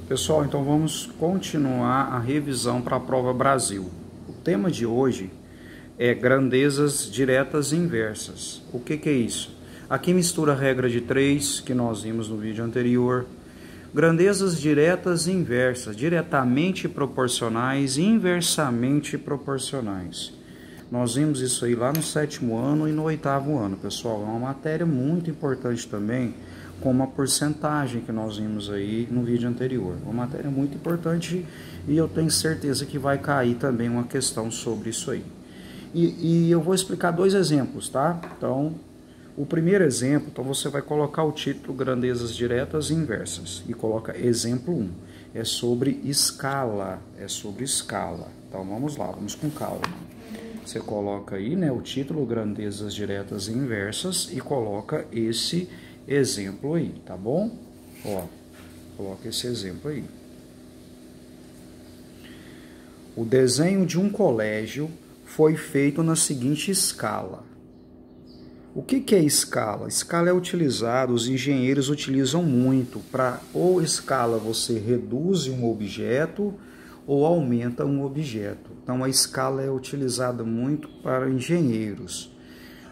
Pessoal, então vamos continuar a revisão para a prova Brasil. O tema de hoje é grandezas diretas e inversas. O que é isso? Aqui mistura a regra de 3 que nós vimos no vídeo anterior. Grandezas diretas e inversas, diretamente proporcionais e inversamente proporcionais. Nós vimos isso aí lá no 7º ano e no 8º ano, pessoal. É uma matéria muito importante também, como a porcentagem que nós vimos aí no vídeo anterior. Uma matéria muito importante e eu tenho certeza que vai cair também uma questão sobre isso aí. E eu vou explicar 2 exemplos, tá? Então, o primeiro exemplo, então você vai colocar o título Grandezas Diretas e Inversas e coloca exemplo 1. É sobre escala, Então vamos lá, vamos com calma. Você coloca aí, né, o título Grandezas Diretas e Inversas e coloca esse exemplo aí, tá bom? Ó, coloca esse exemplo aí. O desenho de um colégio foi feito na seguinte escala. O que é escala? Escala é utilizada, os engenheiros utilizam muito para ou escala você reduz um objeto ou aumenta um objeto. Então a escala é utilizada muito para engenheiros.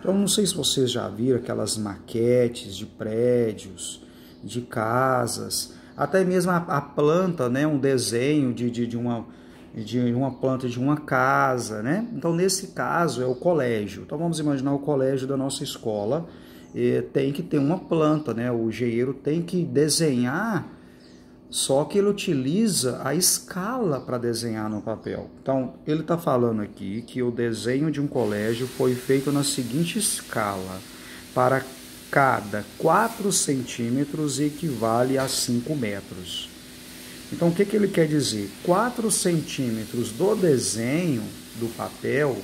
Então não sei se vocês já viram aquelas maquetes de prédios, de casas, até mesmo a planta, né, um desenho de uma planta de uma casa, né? Então nesse caso é o colégio. Então vamos imaginar o colégio da nossa escola, tem que ter uma planta, né? O engenheiro tem que desenhar, só que ele utiliza a escala para desenhar no papel. Então ele está falando aqui que o desenho de um colégio foi feito na seguinte escala: para cada 4 centímetros equivale a 5 metros. Então, o que ele quer dizer? 4 centímetros do desenho do papel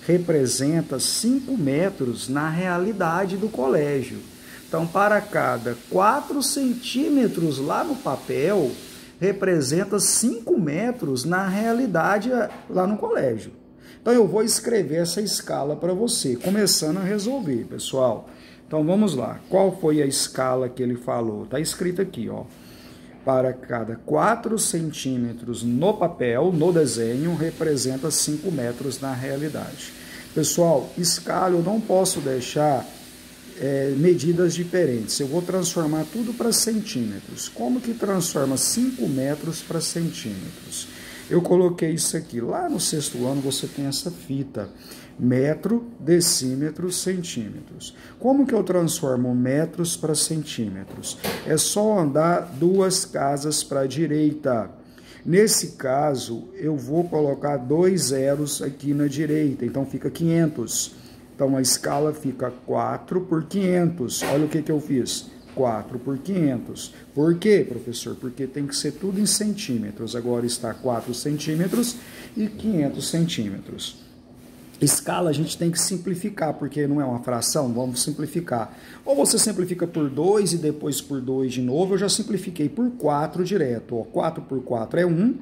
representa 5 metros na realidade do colégio. Então, para cada 4 centímetros lá no papel, representa 5 metros na realidade lá no colégio. Então, eu vou escrever essa escala para você, começando a resolver, pessoal. Então, vamos lá. Qual foi a escala que ele falou? Está escrito aqui, ó. Para cada 4 centímetros no papel, no desenho, representa 5 metros na realidade. Pessoal, escala eu não posso deixar medidas diferentes. Eu vou transformar tudo para centímetros. Como que transforma 5 metros para centímetros? Eu coloquei isso aqui. Lá no 6º ano você tem essa fita. Metro, decímetro, centímetros. Como que eu transformo metros para centímetros? É só andar 2 casas para a direita. Nesse caso, eu vou colocar 2 zeros aqui na direita, então fica 500. Então a escala fica 4 por 500. Olha o que eu fiz. 4 por 500. Por quê, professor? Porque tem que ser tudo em centímetros. Agora está 4 centímetros e 500 centímetros. Escala a gente tem que simplificar, porque não é uma fração, vamos simplificar. Ou você simplifica por 2 e depois por 2 de novo, eu já simplifiquei por 4 direto. Ó, 4 por 4 é 1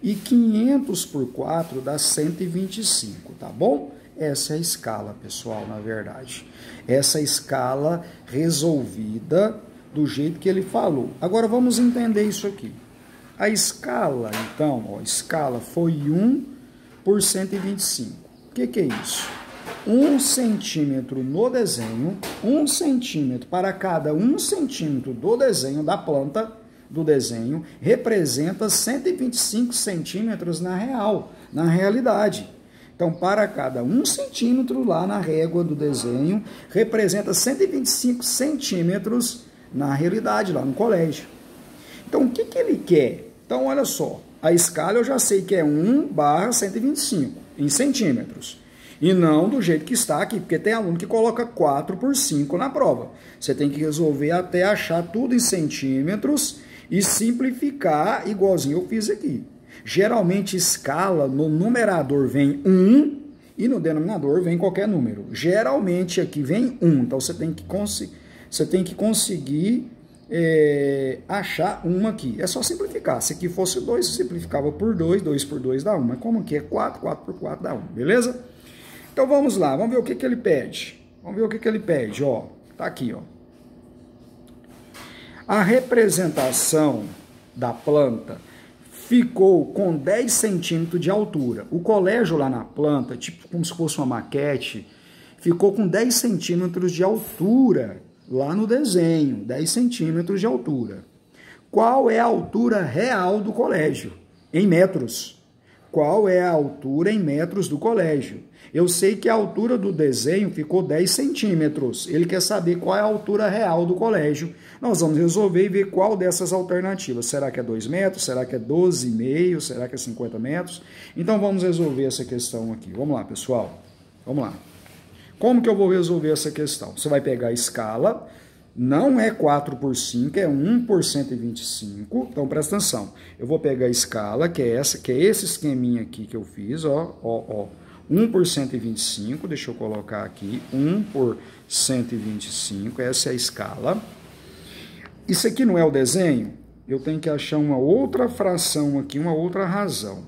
e 500 por 4 dá 125, tá bom? Essa é a escala, pessoal, na verdade. Essa escala resolvida do jeito que ele falou. Agora vamos entender isso aqui. A escala, então, ó, escala foi 1 por 125. O que é isso? 1 centímetro no desenho, 1 centímetro para cada 1 centímetro do desenho, da planta do desenho, representa 125 centímetros na realidade. Então, para cada 1 centímetro lá na régua do desenho, representa 125 centímetros na realidade, lá no colégio. Então, o que ele quer? Então, olha só, a escala eu já sei que é 1/125 em centímetros. E não do jeito que está aqui, porque tem aluno que coloca 4 por 5 na prova. Você tem que resolver até achar tudo em centímetros e simplificar igualzinho eu fiz aqui. Geralmente escala, no numerador vem 1 e no denominador vem qualquer número. Geralmente aqui vem 1, então você tem que conseguir achar 1 aqui. É só simplificar. Se aqui fosse 2, você simplificava por 2, 2 por 2 dá 1. Mas como aqui é 4, 4 por 4 dá 1, beleza? Então vamos lá, vamos ver o que ele pede. Vamos ver o que ele pede, ó. Tá aqui, ó. A representação da planta ficou com 10 centímetros de altura. O colégio lá na planta, tipo como se fosse uma maquete, ficou com 10 centímetros de altura lá no desenho, 10 centímetros de altura. Qual é a altura real do colégio? Em metros. Qual é a altura em metros do colégio? Eu sei que a altura do desenho ficou 10 centímetros. Ele quer saber qual é a altura real do colégio. Nós vamos resolver e ver qual dessas alternativas. Será que é 2 metros? Será que é 12,5? Será que é 50 metros? Então vamos resolver essa questão aqui. Vamos lá, pessoal. Vamos lá. Como que eu vou resolver essa questão? Você vai pegar a escala, não é 4 por 5, é 1 por 125. Então presta atenção. Eu vou pegar a escala, que é essa, que é esse esqueminha aqui que eu fiz, ó. 1 por 125, deixa eu colocar aqui, 1 por 125, essa é a escala. Isso aqui não é o desenho? Eu tenho que achar uma outra fração aqui, uma outra razão.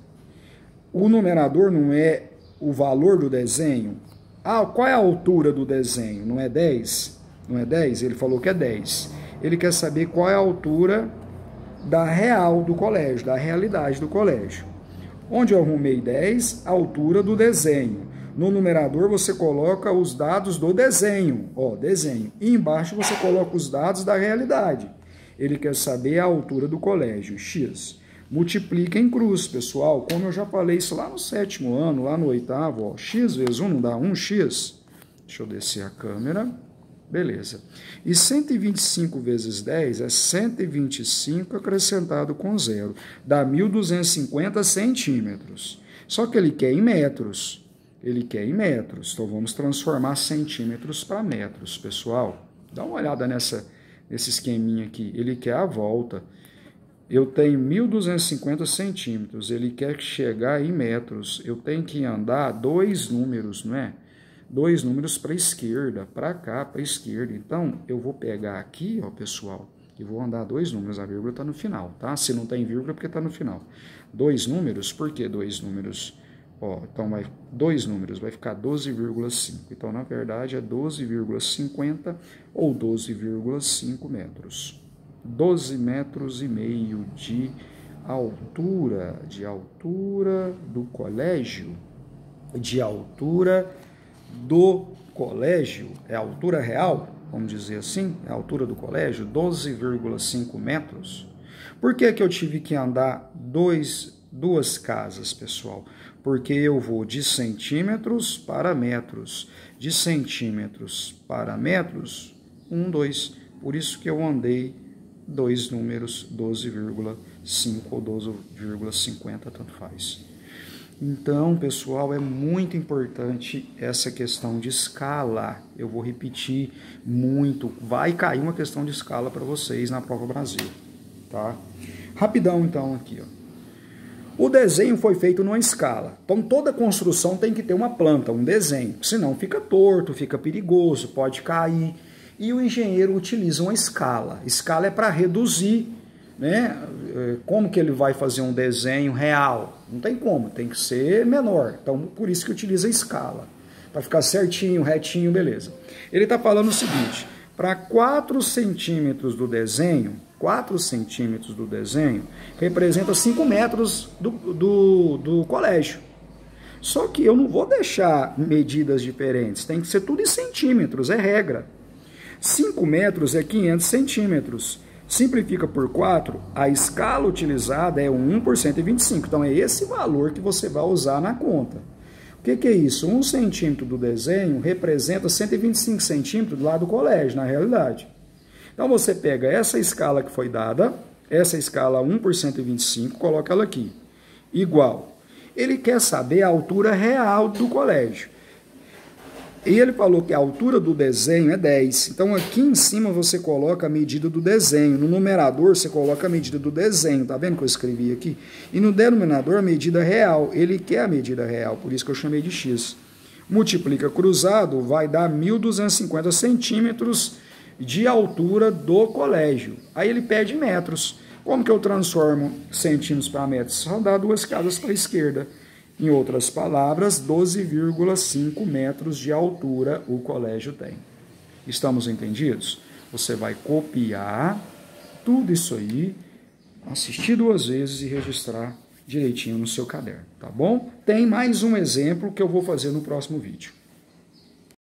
O numerador não é o valor do desenho? Ah, qual é a altura do desenho? Não é 10? Não é 10? Ele falou que é 10. Ele quer saber qual é a altura da real do colégio, da realidade do colégio. Onde eu arrumei 10, a altura do desenho. No numerador você coloca os dados do desenho, ó, desenho. E embaixo você coloca os dados da realidade. Ele quer saber a altura do colégio, x. Multiplica em cruz, pessoal. Como eu já falei isso lá no 7º ano, lá no 8º, ó, x vezes 1 não dá 1x. Deixa eu descer a câmera. Beleza. E 125 vezes 10 é 125 acrescentado com 0. Dá 1.250 centímetros. Só que ele quer em metros. Ele quer em metros. Então vamos transformar centímetros para metros, pessoal. Dá uma olhada nesse esqueminha aqui. Ele quer a volta. Eu tenho 1.250 centímetros. Ele quer chegar em metros. Eu tenho que andar 2 números, não é? 2 números para a esquerda, para cá, para a esquerda. Então, eu vou pegar aqui, ó, pessoal, e vou andar 2 números. A vírgula está no final, tá? Se não tem vírgula, é porque está no final. 2 números, por que 2 números? Ó, então, 2 números, vai ficar 12,5. Então, na verdade, é 12,50 ou 12,5 metros. 12 metros e meio de altura do colégio, é a altura real, vamos dizer assim, é a altura do colégio, 12,5 metros. Por que que eu tive que andar duas casas, pessoal? Porque eu vou de centímetros para metros, de centímetros para metros, 1, 2. Por isso que eu andei 2 números, 12,5 ou 12,50, tanto faz. Então, pessoal, é muito importante essa questão de escala. Eu vou repetir muito. Vai cair uma questão de escala para vocês na Prova Brasil, tá? Rapidão, então, aqui, ó. O desenho foi feito numa escala. Então, toda construção tem que ter uma planta, um desenho. Senão fica torto, fica perigoso, pode cair. E o engenheiro utiliza uma escala. Escala é para reduzir, né? Como que ele vai fazer um desenho real? Não tem como, tem que ser menor. Então, por isso que utiliza a escala. Para ficar certinho, retinho, beleza. Ele está falando o seguinte, para 4 centímetros do desenho, 4 centímetros do desenho, representa 5 metros do colégio. Só que eu não vou deixar medidas diferentes, tem que ser tudo em centímetros, é regra. 5 metros é 500 centímetros. Simplifica por 4, a escala utilizada é 1 por 125. Então, é esse valor que você vai usar na conta. O que é isso? 1 centímetro do desenho representa 125 centímetros do lado do colégio, na realidade. Então, você pega essa escala que foi dada, essa escala 1 por 125, coloca ela aqui. Igual. Ele quer saber a altura real do colégio. E ele falou que a altura do desenho é 10. Então, aqui em cima você coloca a medida do desenho. No numerador, você coloca a medida do desenho. Tá vendo que eu escrevi aqui? E no denominador, a medida real. Ele quer a medida real, por isso que eu chamei de x. Multiplica cruzado, vai dar 1.250 centímetros de altura do colégio. Aí ele pede metros. Como que eu transformo centímetros para metros? Só dá 2 casas para a esquerda. Em outras palavras, 12,5 metros de altura o colégio tem. Estamos entendidos? Você vai copiar tudo isso aí, assistir 2 vezes e registrar direitinho no seu caderno, tá bom? Tem mais um exemplo que eu vou fazer no próximo vídeo.